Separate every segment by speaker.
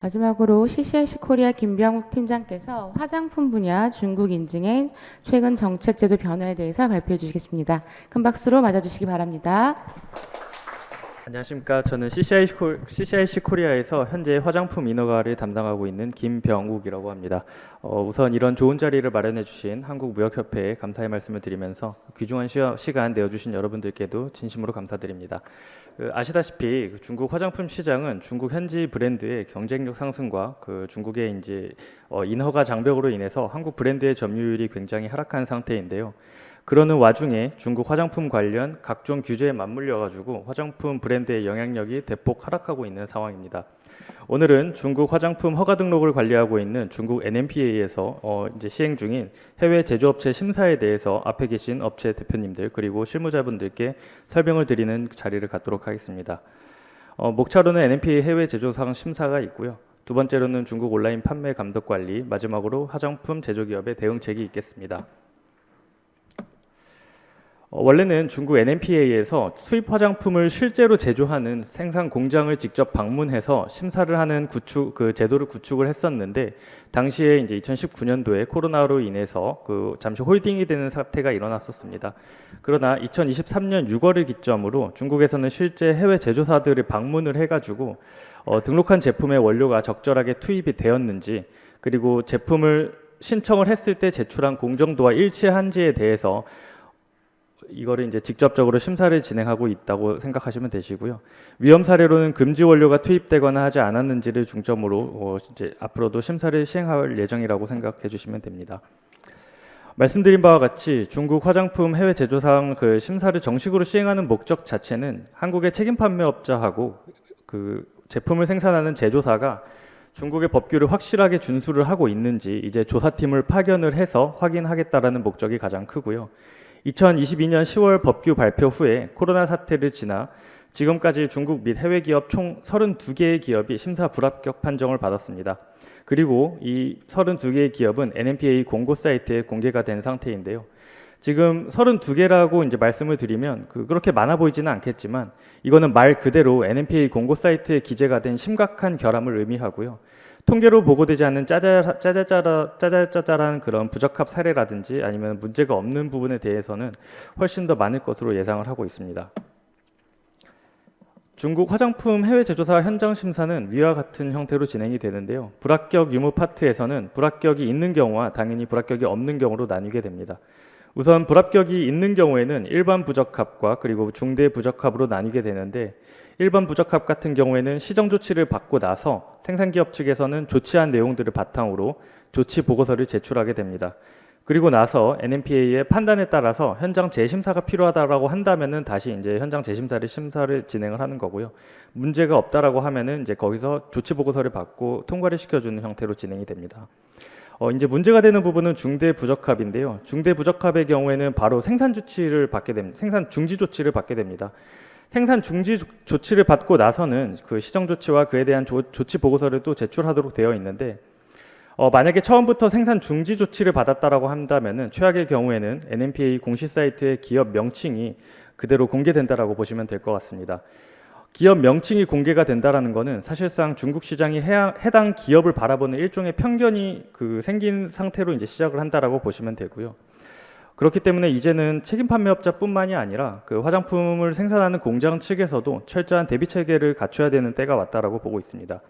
Speaker 1: 마지막으로 CCIC 코리아 김병욱 팀장께서 화장품 분야 중국 인증의 최근 정책 제도 변화에 대해서 발표해 주시겠습니다. 큰 박수로 맞아주시기 바랍니다.
Speaker 2: 안녕하십니까. 저는 CCIC 코리아에서 현재 화장품 인허가를 담당하고 있는 김병욱이라고 합니다. 우선 이런 좋은 자리를 마련해 주신 한국무역협회에 감사의 말씀을 드리면서 귀중한 시간 내어주신 여러분들께도 진심으로 감사드립니다. 아시다시피 중국 화장품 시장은 중국 현지 브랜드의 경쟁력 상승과 중국의 인허가 장벽으로 인해서 한국 브랜드의 점유율이 굉장히 하락한 상태인데요. 그러는 와중에 중국 화장품 관련 각종 규제에 맞물려 가지고 화장품 브랜드의 영향력이 대폭 하락하고 있는 상황입니다. 오늘은 중국 화장품 허가 등록을 관리하고 있는 중국 NMPA에서 시행 중인 해외 제조업체 심사에 대해서 앞에 계신 업체 대표님들 그리고 실무자분들께 설명을 드리는 자리를 갖도록 하겠습니다. 목차로는 NMPA 해외 제조상 심사가 있고요. 두 번째로는 중국 온라인 판매 감독 관리, 마지막으로 화장품 제조기업의 대응책이 있겠습니다. 원래는 중국 NMPA에서 수입 화장품을 실제로 제조하는 생산 공장을 직접 방문해서 심사를 하는 제도를 구축을 했었는데, 당시에 이제 2019년도에 코로나로 인해서 잠시 홀딩이 되는 사태가 일어났었습니다. 그러나 2023년 6월을 기점으로 중국에서는 실제 해외 제조사들을 방문을 해가지고 등록한 제품의 원료가 적절하게 투입이 되었는지, 그리고 제품을 신청을 했을 때 제출한 공정도와 일치한지에 대해서 이거를 이제 직접적으로 심사를 진행하고 있다고 생각하시면 되시고요. 위험 사례로는 금지 원료가 투입되거나 하지 않았는지를 중점으로 이제 앞으로도 심사를 시행할 예정이라고 생각해 주시면 됩니다. 말씀드린 바와 같이 중국 화장품 해외 제조상 심사를 정식으로 시행하는 목적 자체는 한국의 책임 판매업자하고 제품을 생산하는 제조사가 중국의 법규를 확실하게 준수를 하고 있는지 이제 조사팀을 파견을 해서 확인하겠다라는 목적이 가장 크고요. 2022년 10월 법규 발표 후에 코로나 사태를 지나 지금까지 중국 및 해외 기업 총 32개의 기업이 심사 불합격 판정을 받았습니다. 그리고 이 32개의 기업은 NMPA 공고 사이트에 공개가 된 상태인데요. 지금 32개라고 이제 말씀을 드리면 그렇게 많아 보이지는 않겠지만, 이거는 말 그대로 NMPA 공고 사이트에 기재가 된 심각한 결함을 의미하고요. 통계로 보고되지 않는 짜잘짜잘한 그런 부적합 사례라든지 아니면 문제가 없는 부분에 대해서는 훨씬 더 많을 것으로 예상을 하고 있습니다. 중국 화장품 해외 제조사 현장 심사는 위와 같은 형태로 진행이 되는데요. 불합격 유무 파트에서는 불합격이 있는 경우와 당연히 불합격이 없는 경우로 나뉘게 됩니다. 우선 불합격이 있는 경우에는 일반 부적합과 그리고 중대 부적합으로 나뉘게 되는데, 일반 부적합 같은 경우에는 시정 조치를 받고 나서 생산기업 측에서는 조치한 내용들을 바탕으로 조치 보고서를 제출하게 됩니다. 그리고 나서 NMPA의 판단에 따라서 현장 재심사가 필요하다라고 한다면은 다시 이제 현장 심사를 진행을 하는 거고요. 문제가 없다라고 하면은 이제 거기서 조치 보고서를 받고 통과를 시켜주는 형태로 진행이 됩니다. 이제 문제가 되는 부분은 중대 부적합인데요. 중대 부적합의 경우에는 바로 생산 조치를 받게 됩니다. 생산 중지 조치를 받게 됩니다. 생산 중지 조치를 받고 나서는 시정 조치와 그에 대한 조치 보고서를 또 제출하도록 되어 있는데, 만약에 처음부터 생산 중지 조치를 받았다라고 한다면은 최악의 경우에는 NMPA 공식 사이트의 기업 명칭이 그대로 공개된다라고 보시면 될 것 같습니다. 기업 명칭이 공개가 된다라는 것은 사실상 중국 시장이 해당 기업을 바라보는 일종의 편견이 생긴 상태로 이제 시작을 한다라고 보시면 되고요. 그렇기 때문에 이제는 책임 판매업자뿐만이 아니라 화장품을 생산하는 공장 측에서도 철저한 대비 체계를 갖춰야 되는 때가 왔다라고 보고 있습니다.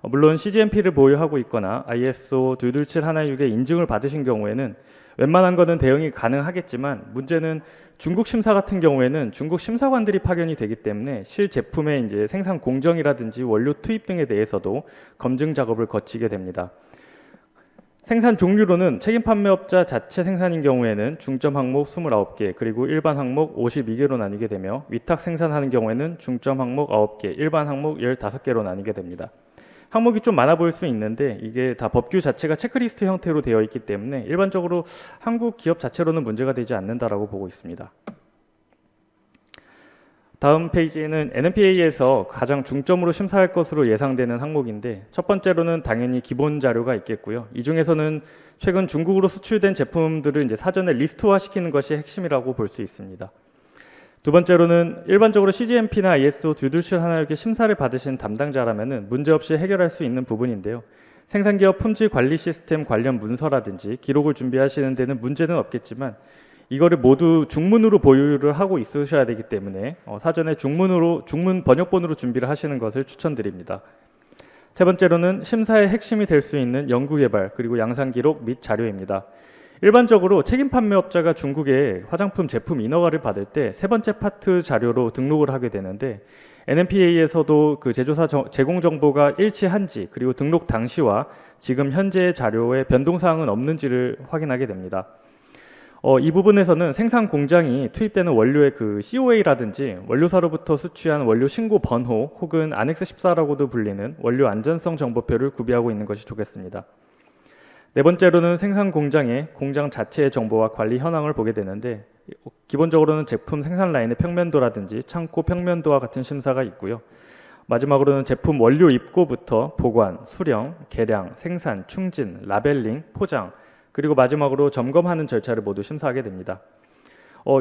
Speaker 2: 물론 CGMP를 보유하고 있거나 ISO 22716의 인증을 받으신 경우에는 웬만한 거는 대응이 가능하겠지만, 문제는 중국 심사 같은 경우에는 중국 심사관들이 파견이 되기 때문에 실제품의 이제 생산 공정이라든지 원료 투입 등에 대해서도 검증 작업을 거치게 됩니다. 생산 종류로는 책임 판매업자 자체 생산인 경우에는 중점 항목 29개, 그리고 일반 항목 52개로 나뉘게 되며, 위탁 생산하는 경우에는 중점 항목 9개, 일반 항목 15개로 나뉘게 됩니다. 항목이 좀 많아 보일 수 있는데 이게 다 법규 자체가 체크리스트 형태로 되어 있기 때문에 일반적으로 한국 기업 자체로는 문제가 되지 않는다라고 보고 있습니다. 다음 페이지에는 NMPA에서 가장 중점으로 심사할 것으로 예상되는 항목인데, 첫 번째로는 당연히 기본 자료가 있겠고요. 이 중에서는 최근 중국으로 수출된 제품들을 이제 사전에 리스트화 시키는 것이 핵심이라고 볼 수 있습니다. 두 번째로는 일반적으로 CGMP나 ISO 듀들실 하나이렇게 심사를 받으신 담당자라면 문제없이 해결할 수 있는 부분인데요. 생산기업 품질 관리 시스템 관련 문서라든지 기록을 준비하시는 데는 문제는 없겠지만 이거를 모두 중문으로 보유를 하고 있으셔야 되기 때문에 사전에 중문 번역본으로 준비를 하시는 것을 추천드립니다. 세 번째로는 심사의 핵심이 될 수 있는 연구개발 그리고 양산기록 및 자료입니다. 일반적으로 책임 판매업자가 중국에 화장품 제품 인허가를 받을 때 세 번째 파트 자료로 등록을 하게 되는데 NMPA에서도 그 제조사 제공 정보가 일치한지 그리고 등록 당시와 지금 현재의 자료에 변동사항은 없는지를 확인하게 됩니다. 이 부분에서는 생산 공장이 투입되는 원료의 그 COA라든지 원료사로부터 수취한 원료 신고 번호 혹은 안엑스 14라고도 불리는 원료 안전성 정보표를 구비하고 있는 것이 좋겠습니다. 네 번째로는 생산 공장의 공장 자체의 정보와 관리 현황을 보게 되는데 기본적으로는 제품 생산 라인의 평면도라든지 창고 평면도와 같은 심사가 있고요. 마지막으로는 제품 원료 입고부터 보관, 수령, 계량, 생산, 충진, 라벨링, 포장 그리고 마지막으로 점검하는 절차를 모두 심사하게 됩니다.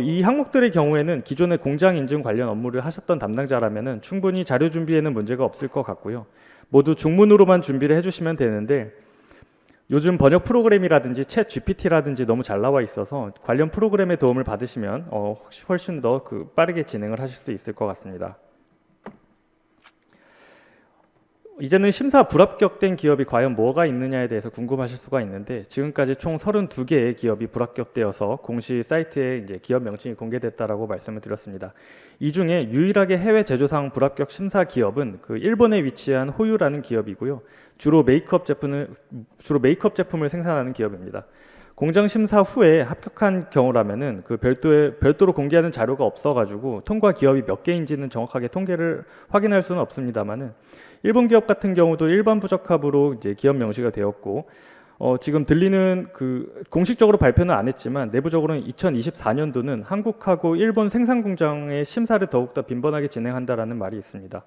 Speaker 2: 이 항목들의 경우에는 기존의 공장 인증 관련 업무를 하셨던 담당자라면 충분히 자료 준비에는 문제가 없을 것 같고요. 모두 중문으로만 준비를 해주시면 되는데 요즘 번역 프로그램이라든지 챗 GPT라든지 너무 잘 나와 있어서 관련 프로그램의 도움을 받으시면 훨씬 더 빠르게 진행을 하실 수 있을 것 같습니다. 이제는 심사 불합격된 기업이 과연 뭐가 있느냐에 대해서 궁금하실 수가 있는데 지금까지 총 32개의 기업이 불합격되어서 공시 사이트에 이제 기업 명칭이 공개됐다라고 말씀을 드렸습니다. 이 중에 유일하게 해외 제조상 불합격 심사 기업은 그 일본에 위치한 호유라는 기업이고요. 주로 메이크업 제품을 생산하는 기업입니다. 공장 심사 후에 합격한 경우라면은 그 별도로 공개하는 자료가 없어가지고 통과 기업이 몇 개인지는 정확하게 통계를 확인할 수는 없습니다만은 일본 기업 같은 경우도 일반 부적합으로 이제 기업 명시가 되었고 지금 들리는 공식적으로 발표는 안 했지만 내부적으로는 2024년도는 한국하고 일본 생산 공장의 심사를 더욱더 빈번하게 진행한다라는 말이 있습니다.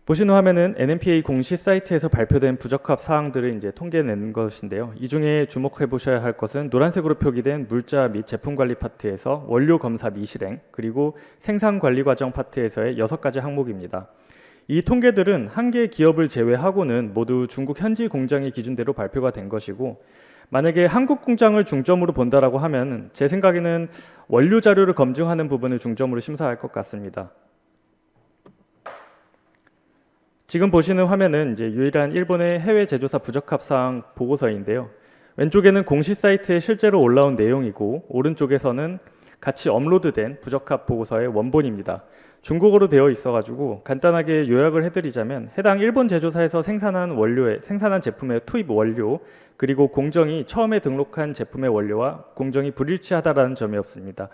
Speaker 2: 보시는 화면은 NMPA 공식 사이트에서 발표된 부적합 사항들을 이제 통계낸 것인데요. 이 중에 주목해 보셔야 할 것은 노란색으로 표기된 물자 및 제품 관리 파트에서 원료 검사 미실행 그리고 생산 관리 과정 파트에서의 6가지 항목입니다. 이 통계들은 한 개 기업을 제외하고는 모두 중국 현지 공장의 기준대로 발표가 된 것이고 만약에 한국 공장을 중점으로 본다라고 하면 제 생각에는 원료 자료를 검증하는 부분을 중점으로 심사할 것 같습니다. 지금 보시는 화면은 이제 유일한 일본의 해외 제조사 부적합 사항 보고서인데요. 왼쪽에는 공식 사이트에 실제로 올라온 내용이고 오른쪽에서는 같이 업로드된 부적합 보고서의 원본입니다. 중국어로 되어 있어가지고 간단하게 요약을 해드리자면 해당 일본 제조사에서 생산한 제품의 투입 원료 그리고 공정이 처음에 등록한 제품의 원료와 공정이 불일치하다라는 점이었습니다.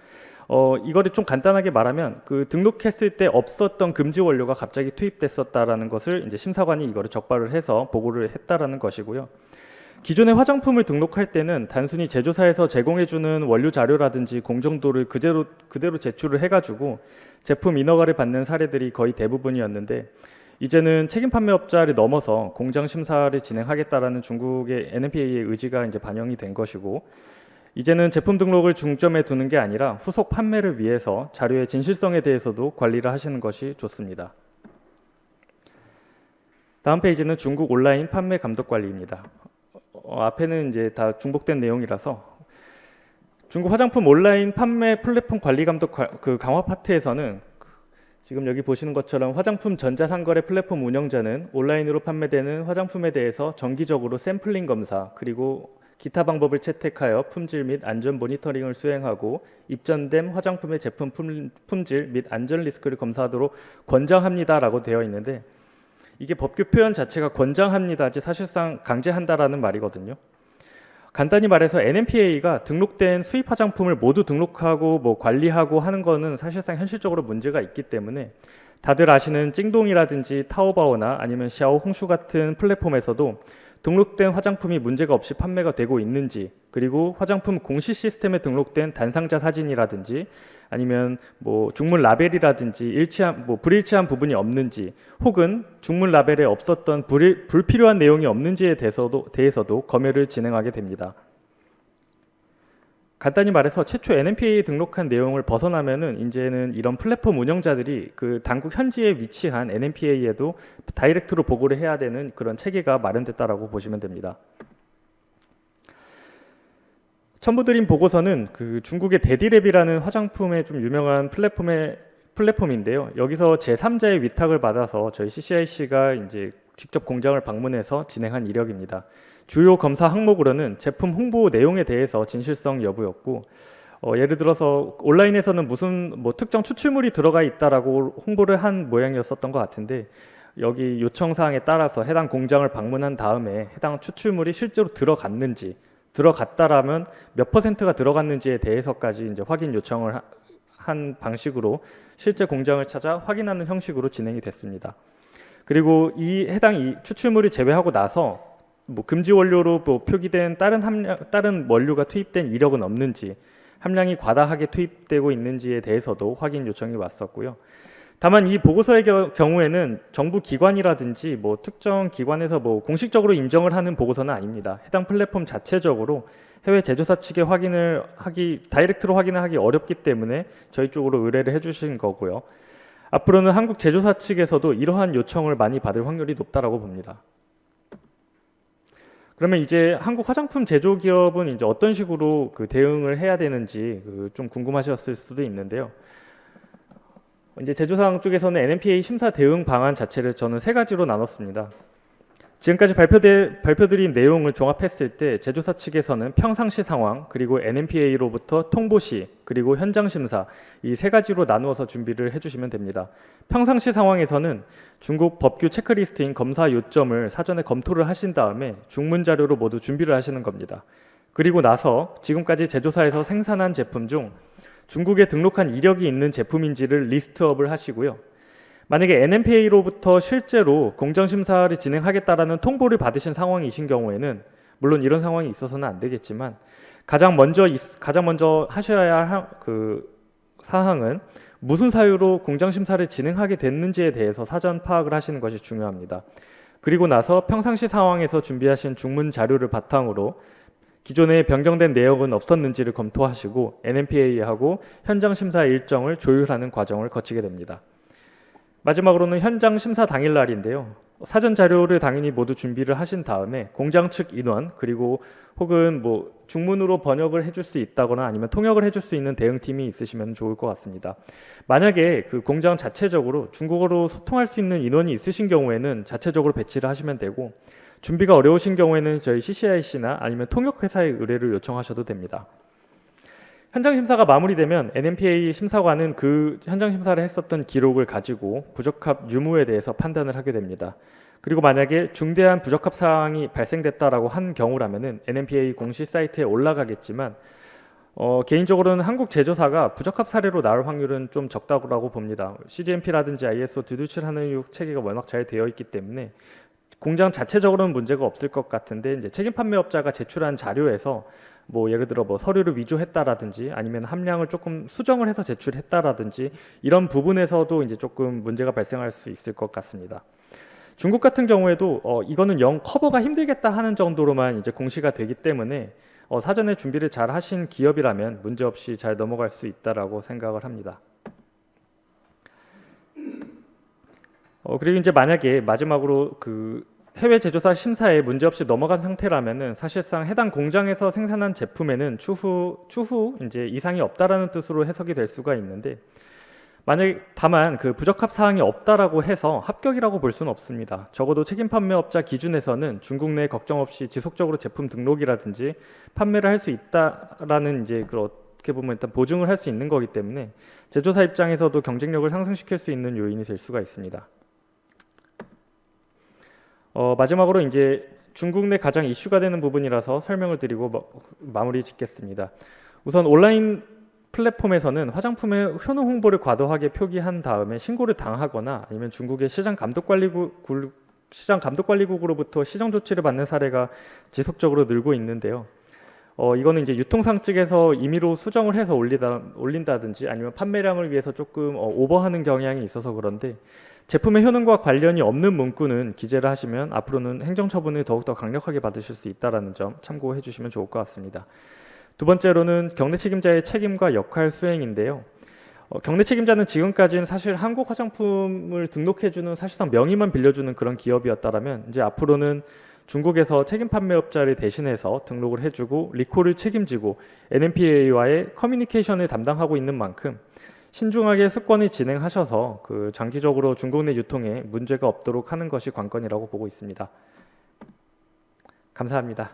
Speaker 2: 이거를 좀 간단하게 말하면 등록했을 때 없었던 금지 원료가 갑자기 투입됐었다라는 것을 이제 심사관이 이거를 적발을 해서 보고를 했다라는 것이고요. 기존의 화장품을 등록할 때는 단순히 제조사에서 제공해주는 원료 자료라든지 공정도를 그대로 제출을 해가지고 제품 인허가를 받는 사례들이 거의 대부분이었는데 이제는 책임 판매업자를 넘어서 공장 심사를 진행하겠다라는 중국의 NMPA의 의지가 이제 반영이 된 것이고 이제는 제품 등록을 중점에 두는 게 아니라 후속 판매를 위해서 자료의 진실성에 대해서도 관리를 하시는 것이 좋습니다. 다음 페이지는 중국 온라인 판매 감독 관리입니다. 앞에는 이제 다 중복된 내용이라서 중국 화장품 온라인 판매 플랫폼 관리 감독 강화 파트에서는 지금 여기 보시는 것처럼 화장품 전자상거래 플랫폼 운영자는 온라인으로 판매되는 화장품에 대해서 정기적으로 샘플링 검사 그리고 기타 방법을 채택하여 품질 및 안전 모니터링을 수행하고 입점된 화장품의 제품 품질 및 안전 리스크를 검사하도록 권장합니다라고 되어 있는데 이게 법규 표현 자체가 권장합니다지 사실상 강제한다라는 말이거든요. 간단히 말해서 NMPA가 등록된 수입 화장품을 모두 등록하고 관리하고 하는 거는 사실상 현실적으로 문제가 있기 때문에 다들 아시는 찡동이라든지 타오바오나 아니면 샤오 홍슈 같은 플랫폼에서도 등록된 화장품이 문제가 없이 판매가 되고 있는지 그리고 화장품 공시 시스템에 등록된 단상자 사진이라든지 아니면 중문 라벨이라든지 불일치한 부분이 없는지 혹은 중문 라벨에 없었던 불필요한 내용이 없는지에 대해서도 검열을 진행하게 됩니다. 간단히 말해서 최초 NMPA에 등록한 내용을 벗어나면은 이제는 이런 플랫폼 운영자들이 그 당국 현지에 위치한 NMPA에도 다이렉트로 보고를 해야 되는 그런 체계가 마련됐다라고 보시면 됩니다. 첨부드린 보고서는 그 중국의 데디랩이라는 화장품의 좀 유명한 플랫폼인데요. 여기서 제3자의 위탁을 받아서 저희 CCIC가 이제 직접 공장을 방문해서 진행한 이력입니다. 주요 검사 항목으로는 제품 홍보 내용에 대해서 진실성 여부였고, 예를 들어서 온라인에서는 무슨 뭐 특정 추출물이 들어가 있다라고 홍보를 한 모양이었었던 것 같은데, 여기 요청 사항에 따라서 해당 공장을 방문한 다음에 해당 추출물이 실제로 들어갔다라면 몇 %가 들어갔는지에 대해서까지 이제 확인 요청을 한 방식으로 실제 공장을 찾아 확인하는 형식으로 진행이 됐습니다. 그리고 이 해당 추출물이 제외하고 나서 뭐 금지 원료로 뭐 표기된 다른 원료가 투입된 이력은 없는지, 함량이 과다하게 투입되고 있는지에 대해서도 확인 요청이 왔었고요. 다만 이 보고서의 경우에는 정부 기관이라든지 뭐 특정 기관에서 뭐 공식적으로 인정을 하는 보고서는 아닙니다. 해당 플랫폼 자체적으로 해외 제조사 측에 다이렉트로 확인을 하기 어렵기 때문에 저희 쪽으로 의뢰를 해주신 거고요. 앞으로는 한국 제조사 측에서도 이러한 요청을 많이 받을 확률이 높다라고 봅니다. 그러면 이제 한국 화장품 제조 기업은 이제 어떤 식으로 그 대응을 해야 되는지 좀 궁금하셨을 수도 있는데요. 이제 제조사항 쪽에서는 NMPA 심사 대응 방안 자체를 저는 3가지로 나눴습니다. 지금까지 발표드린 내용을 종합했을 때 제조사 측에서는 평상시 상황, 그리고 NMPA로부터 통보 시, 그리고 현장 심사, 이 3가지로 나누어서 준비를 해주시면 됩니다. 평상시 상황에서는 중국 법규 체크리스트인 검사 요점을 사전에 검토를 하신 다음에 중문 자료로 모두 준비를 하시는 겁니다. 그리고 나서 지금까지 제조사에서 생산한 제품 중 중국에 등록한 이력이 있는 제품인지를 리스트업을 하시고요. 만약에 NMPA로부터 실제로 공정 심사를 진행하겠다라는 통보를 받으신 상황이신 경우에는, 물론 이런 상황이 있어서는 안 되겠지만, 가장 먼저 하셔야 할 그 사항은 무슨 사유로 공정 심사를 진행하게 됐는지에 대해서 사전 파악을 하시는 것이 중요합니다. 그리고 나서 평상시 상황에서 준비하신 중문 자료를 바탕으로 기존에 변경된 내역은 없었는지를 검토하시고 NMPA하고 현장 심사 일정을 조율하는 과정을 거치게 됩니다. 마지막으로는 현장 심사 당일날인데요. 사전 자료를 당연히 모두 준비를 하신 다음에 공장 측 인원, 그리고 혹은 뭐 중문으로 번역을 해줄 수 있다거나 아니면 통역을 해줄 수 있는 대응팀이 있으시면 좋을 것 같습니다. 만약에 그 공장 자체적으로 중국어로 소통할 수 있는 인원이 있으신 경우에는 자체적으로 배치를 하시면 되고, 준비가 어려우신 경우에는 저희 CCIC나 아니면 통역회사의 의뢰를 요청하셔도 됩니다. 현장 심사가 마무리되면 NMPA 심사관은 그 현장 심사를 했었던 기록을 가지고 부적합 유무에 대해서 판단을 하게 됩니다. 그리고 만약에 중대한 부적합 사항이 발생됐다라고 한 경우라면은 NMPA 공식 사이트에 올라가겠지만, 개인적으로는 한국 제조사가 부적합 사례로 나올 확률은 좀 적다고 봅니다. CGMP라든지 ISO 22716 체계가 워낙 잘 되어 있기 때문에 공장 자체적으로는 문제가 없을 것 같은데, 이제 책임 판매업자가 제출한 자료에서 뭐 예를 들어 뭐 서류를 위조했다라든지 아니면 함량을 조금 수정을 해서 제출했다라든지 이런 부분에서도 이제 조금 문제가 발생할 수 있을 것 같습니다. 중국 같은 경우에도 이거는 영 커버가 힘들겠다 하는 정도로만 이제 공시가 되기 때문에 사전에 준비를 잘 하신 기업이라면 문제없이 잘 넘어갈 수 있다라고 생각을 합니다. 그리고 이제 만약에 마지막으로 그 해외 제조사 심사에 문제없이 넘어간 상태라면은 사실상 해당 공장에서 생산한 제품에는 추후 이제 이상이 없다라는 뜻으로 해석이 될 수가 있는데, 만약에 다만 그 부적합 사항이 없다라고 해서 합격이라고 볼 수는 없습니다. 적어도 책임 판매업자 기준에서는 중국 내 걱정 없이 지속적으로 제품 등록이라든지 판매를 할 수 있다라는 이제 어떻게 보면 일단 보증을 할 수 있는 거기 때문에 제조사 입장에서도 경쟁력을 상승시킬 수 있는 요인이 될 수가 있습니다. 마지막으로 이제 중국 내 가장 이슈가 되는 부분이라서 설명을 드리고 마무리 짓겠습니다. 우선 온라인 플랫폼에서는 화장품의 효능 홍보를 과도하게 표기한 다음에 신고를 당하거나 아니면 중국의 시장 감독관리국으로부터 시정 조치를 받는 사례가 지속적으로 늘고 있는데요. 이거는 이제 유통상 측에서 임의로 수정을 해서 올린다든지 아니면 판매량을 위해서 조금 오버하는 경향이 있어서 그런데, 제품의 효능과 관련이 없는 문구는 기재를 하시면 앞으로는 행정처분을 더욱더 강력하게 받으실 수 있다는 점 참고해 주시면 좋을 것 같습니다. 두 번째로는 경내 책임자의 책임과 역할 수행인데요. 경내 책임자는 지금까지는 사실 한국 화장품을 등록해주는 사실상 명의만 빌려주는 그런 기업이었다면 이제 앞으로는 중국에서 책임 판매업자를 대신해서 등록을 해주고 리콜을 책임지고 NMPA와의 커뮤니케이션을 담당하고 있는 만큼 신중하게 습관을 진행하셔서 그 장기적으로 중국 내 유통에 문제가 없도록 하는 것이 관건이라고 보고 있습니다. 감사합니다.